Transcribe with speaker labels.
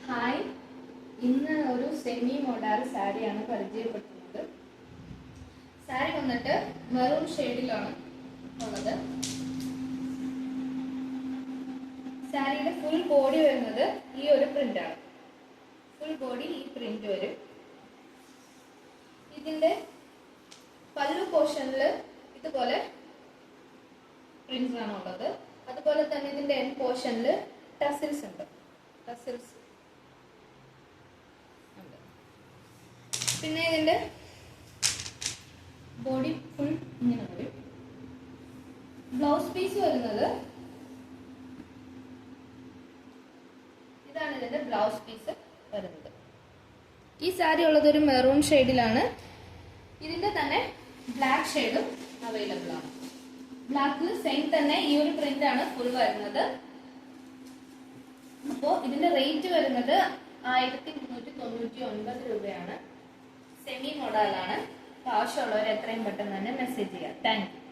Speaker 1: Hi, ഇന്ന് ഒരു semi മോഡാർ സാരിയാണ് പരിചയപ്പെടുത്തുന്നത്. സാരി വന്നിട്ട് മെറൂൺ ഷെയ്ഡിലാണ് ഉള്ളത്. സാരിയുടെ ഫുൾ ബോഡി വരുന്നത് ഈ ഒരു പ്രിന്റാണ്. ഫുൾ ബോഡി ഈ പ്രിന്റ് വരും. ഇതിന്റെ പല്ലു പോർഷനിൽ ഇതുപോലെ പ്രിന്റ്സ് ആണ് ഉള്ളത്. അതുപോലെ തന്നെ ഇതിന്റെ എൻഡ് പോർഷനിൽ ടസിൽസ് ഉണ്ട്. ടസിൽസ് ഉണ്ട്. പിന്നെ ഇതിന്റെ ബോഡി ഫുൾ ഇങ്ങനെ വരും. ബ്ലൗസ് പീസ് വരുന്നത് ഇതാണ്. ഇതിന്റെ ബ്ലൗസ് പീസ് വരുന്നത്. ഈ സാരി ഉള്ളത് ഒരു മെറൂൺ ഷെയ്ഡിലാണ്. ഇതിന്റെ തന്നെ ബ്ലാക്ക് ഷെയ്ഡും അവൈലബിൾ ആണ്. ബ്ലാക്കിൽ സെയിം തന്നെ ഈ ഒരു പ്രിന്റ് ആണ് ഫുൾ വരുന്നത്. അപ്പോൾ ഇതിന്റെ റേറ്റ് വരുന്നത് 1399 രൂപയാണ്. സെമി മോഡലാണ്. ആവശ്യമുള്ളവർ എത്രയും പെട്ടെന്ന് തന്നെ മെസ്സേജ് ചെയ്യാം. Thank you.